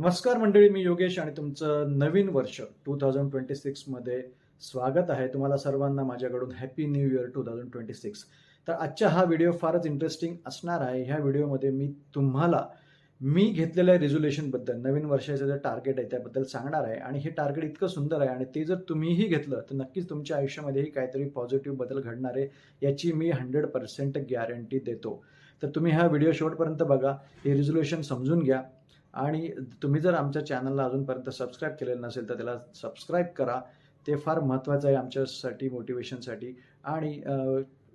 नमस्कार मंडळी, मी योगेश आणि तुमचं नवीन वर्ष 2026 मध्ये स्वागत आहे. तुम्हाला सर्वांना माझ्याकडून हॅपी न्यू इयर 2026. तर आजचा हा व्हिडिओ फारच इंटरेस्टिंग असणार आहे. ह्या व्हिडिओमध्ये मी तुम्हाला मी घेतलेल्या रिझोल्युशनबद्दल, नवीन वर्षाचं जे टार्गेट आहे त्याबद्दल सांगणार आहे. आणि हे टार्गेट इतकं सुंदर आहे आणि ते जर तुम्हीही घेतलं तर नक्कीच तुमच्या आयुष्यामध्येही काहीतरी पॉझिटिव्ह बदल घडणार आहे, याची मी 100% गॅरंटी देतो. तर तुम्ही हा व्हिडिओ शेवटपर्यंत बघा, हे रिझोल्युशन समजून घ्या. आणि तुम्ही जर आमच्या चॅनलला अजूनपर्यंत सबस्क्राईब केलेलं नसेल तर त्याला सबस्क्राईब करा. ते फार महत्त्वाचं आहे आमच्यासाठी, मोटिवेशनसाठी. आणि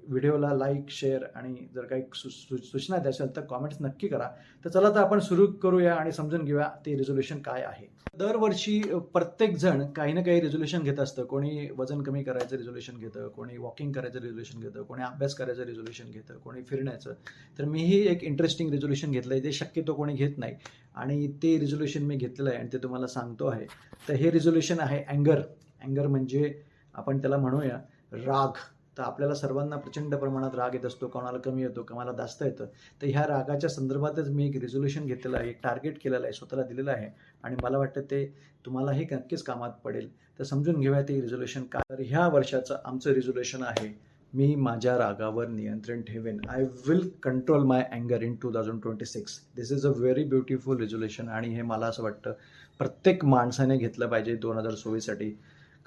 व्हिडिओला लाईक, शेअर आणि जर काही सूचना द्याल असेल तर कॉमेंट्स नक्की करा. तर चला तर आपण सुरू करूया आणि समजून घेऊया ते रिझोल्युशन काय आहे. दरवर्षी प्रत्येकजण काही ना काही रिझोल्युशन घेत असतं. कोणी वजन कमी करायचं रिझोल्युशन घेतं, कोणी वॉकिंग करायचं रिझोल्युशन घेतं, कोणी अभ्यास करायचं रिझोल्युशन घेतं, कोणी फिरण्याचं. तर मीही एक इंटरेस्टिंग रिझोल्युशन घेतलं आहे, ते शक्यतो कोणी घेत नाही आणि ते रिझोल्युशन मी घेतलेलं आहे आणि ते तुम्हाला सांगतो आहे. तर हे रिझोल्युशन आहे अँगर. अँगर म्हणजे आपण त्याला म्हणूया राग. तर आपल्याला सर्वांना प्रचंड प्रमाणात राग येत असतो, कोणाला कमी येतो, कोणाला जास्त येतं. तर ह्या रागाच्या संदर्भातच मी एक रिझोल्युशन घेतलेलं आहे, एक टार्गेट केलेलं आहे, स्वतःला दिलेलं आहे आणि मला वाटतं ते तुम्हालाही नक्कीच कामात पडेल. तर समजून घेऊया ते रिझोल्युशन काय. तर ह्या वर्षाचं आमचं रिझोल्युशन आहे, मी माझ्या रागावर नियंत्रण ठेवेन. आय विल कंट्रोल माय अँगर in 2026. This is a very beautiful resolution आणि हे मला असं वाटतं प्रत्येक माणसाने घेतलं पाहिजे 2024साठी,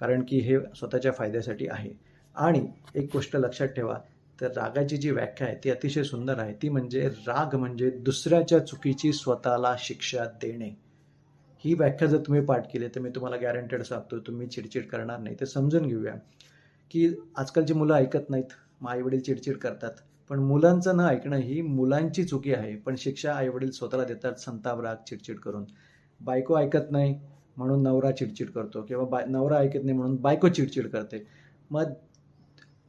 कारण की हे स्वतःच्या फायद्यासाठी आहे. आणि एक गोष्ट लक्षात ठेवा, तर रागाची जी व्याख्या आहे ती अतिशय सुंदर आहे. ती म्हणजे राग म्हणजे दुसऱ्याच्या चुकीची स्वतःला शिक्षा देणे. ही व्याख्या जर तुम्ही पाठ केली तर मी तुम्हाला गॅरंटेड सांगतो तुम्ही चिडचिड करणार नाही. ते समजून घेऊया की आजकालची मुलं ऐकत नाहीत, मग आईवडील चिडचिड करतात. पण मुलांचं न ऐकणं ही मुलांची चुकी आहे, पण शिक्षा आईवडील स्वतःला देतात संताप, राग, चिडचिड करून. बायको ऐकत नाही म्हणून नवरा चिडचिड करतो किंवा नवरा ऐकत नाही म्हणून बायको चिडचिड करते. मग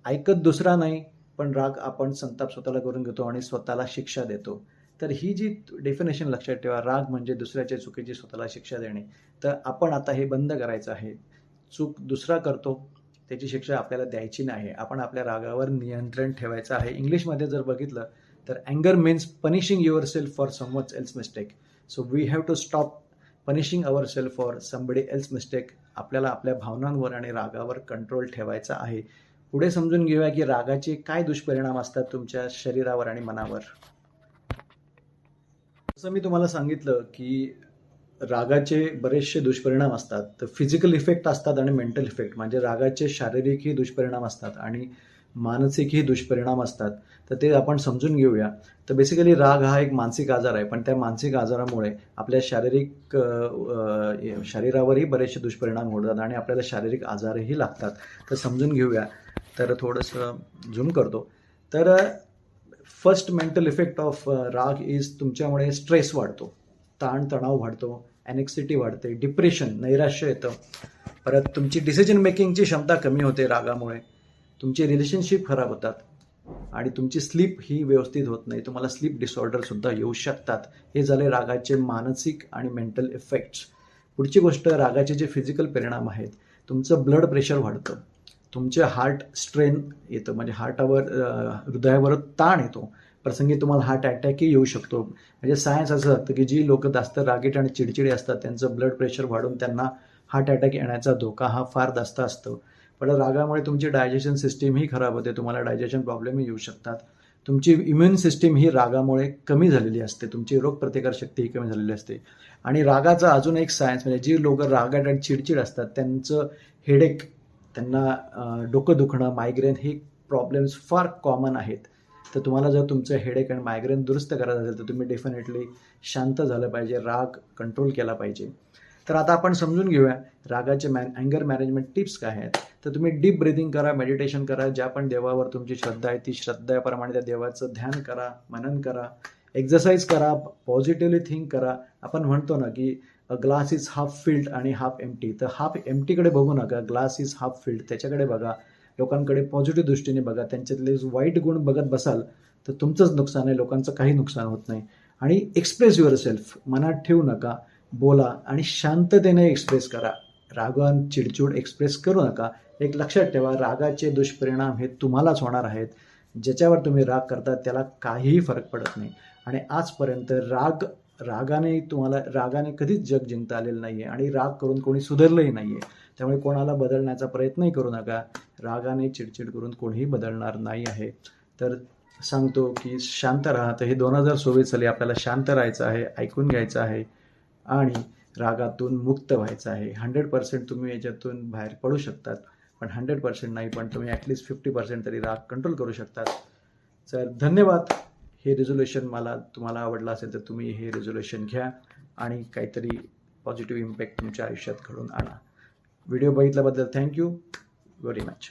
ऐकत दुसरा नाही, पण राग आपण संताप स्वतःला करून घेतो आणि स्वतःला शिक्षा देतो. तर ही जी डेफिनेशन लक्षात ठेवा, राग म्हणजे दुसऱ्याच्या चुकीची स्वतःला शिक्षा देणे. तर आपण आता हे बंद करायचं आहे. चूक दुसरा करतो त्याची शिक्षा आपल्याला द्यायची नाही. आपण आपल्या रागावर नियंत्रण ठेवायचं आहे. इंग्लिशमध्ये जर बघितलं तर अँगर means punishing your self for someone else mistake. So we have to stop punishing our self for somebody else mistake. आपल्याला आपल्या भावनांवर आणि रागावर कंट्रोल ठेवायचा आहे. पुढे समजून घेऊया की रागाचे काय दुष्परिणाम असतात तुमच्या शरीरावर आणि मनावर. जसं मी तुम्हाला सांगितलं की रागाचे बरेचसे दुष्परिणाम असतात. तर फिजिकल इफेक्ट असतात आणि मेंटल इफेक्ट, म्हणजे रागाचे शारीरिकही दुष्परिणाम असतात आणि मानसिकही दुष्परिणाम असतात. तर ते आपण समजून घेऊया. तर बेसिकली राग हा एक मानसिक आजार आहे, पण त्या मानसिक आजारामुळे आपल्या शरीरावरही बरेचसे दुष्परिणाम होतात आणि आपल्याला शारीरिक आजारही लागतात. तर समजून घेऊया. तर थोडंसं झूम करतो. तर फर्स्ट मेंटल इफेक्ट ऑफ राग इज तुमच्यामुळे स्ट्रेस वाढतो, ताणतणाव वाढतो, ॲनेक्झिटी वाढते, डिप्रेशन, नैराश्य येतं. परत तुमची डिसिजन मेकिंगची क्षमता कमी होते रागामुळे. तुमची रिलेशनशिप खराब होतात आणि तुमची स्लीप ही व्यवस्थित होत नाही. तुम्हाला स्लीप डिसऑर्डरसुद्धा येऊ शकतात. हे झाले रागाचे मानसिक आणि मेंटल इफेक्ट्स. पुढची गोष्ट, रागाचे जे फिजिकल परिणाम आहेत, तुमचं ब्लड प्रेशर वाढतं, तुमचे हार्ट स्ट्रेन येतं, म्हणजे हृदयावर ताण येतो. प्रसंगी तुम्हाला हार्ट अटॅकही येऊ शकतो. म्हणजे सायन्स असं सांगतं की जी लोक जास्त रागीट आणि चिडचिडी असतात त्यांचं ब्लड प्रेशर वाढून त्यांना हार्ट अटॅक येण्याचा धोका हा फार जास्त असतो. पण रागामुळे तुमची डायजेशन सिस्टीम ही खराब होते, तुम्हाला डायजेशन प्रॉब्लेमही येऊ शकतात. तुमची इम्युन सिस्टीम ही रागामुळे कमी झालेली असते, तुमची रोगप्रतिकारशक्ती ही कमी झालेली असते. आणि रागाचा अजून एक सायन्स म्हणजे जी लोक रागाट आणि चिडचिड असतात त्यांचं हेडेक, त्यांना डोकं दुखणं, मायग्रेन हे प्रॉब्लेम्स फार कॉमन आहेत. तर तुम्हाला जर तुमचं हेडेक आणि मायग्रेन दुरुस्त करायचं असेल तर तुम्ही डेफिनेटली शांत झालं पाहिजे, राग कंट्रोल केला पाहिजे. तर आता आपण समजून घेऊया रागाचे अँगर मॅनेजमेंट टिप्स काय आहेत. तर तुम्ही डीप ब्रिदिंग करा, मेडिटेशन करा, ज्या पण देवावर तुमची श्रद्धा आहे ती श्रद्धेप्रमाणे त्या देवाचं ध्यान करा, मनन करा, एक्सरसाइज करा, पॉझिटिव्हली थिंक करा. आपण म्हणतो ना की a glass is half filled आणि हाफ एम्प्टी. तर हाफ एम्प्टीकडे बघू नका, ग्लास इज हाफ फिल्ड त्याच्याकडे बघा. लोकांकडे पॉझिटिव्ह दृष्टीने बघा, त्यांच्यातले वाईट गुण बघत बसाल तर तुमचंच नुकसान आहे, लोकांचं काही नुकसान होत नाही. आणि एक्सप्रेस युअर सेल्फ, मनात ठेवू नका, बोला आणि शांततेने एक्सप्रेस करा. रागान चिडचिड एक्सप्रेस करू नका. एक लक्षात ठेवा, रागाचे दुष्परिणाम हे तुम्हालाच होणार आहेत. ज्याच्यावर तुम्ही राग करता त्याला काहीही फरक पडत नाही. आणि आजपर्यंत रागाने कधीच जग जिंकता आलेलं नाही आहे आणि राग करून कोणी सुधारलंही नाही आहे. त्यामुळे कोणाला बदलण्याचा प्रयत्नही करू नका. रागाने चिडचिड करून कोणीही बदलणार नाही आहे. तर सांगतो की शांत राहा. तर हे 2024 साली आपल्याला शांत राहायचं आहे, ऐकून घ्यायचं आहे आणि रागातून मुक्त व्हायचं आहे. 100% तुम्ही याच्यातून बाहेर पडू शकतात, पण 100% नाही, पण तुम्ही ॲटलिस्ट 50% तरी राग कंट्रोल करू शकतात. तर धन्यवाद. हे रिझोल्युशन तुम्हाला आवडलं असेल तर तुम्ही हे रिझोल्युशन घ्या आणि काहीतरी पॉझिटिव्ह इम्पॅक्ट तुमच्या आयुष्यात घडून आणा. व्हिडिओ बघितल्याबद्दल थँक्यू व्हेरी मच.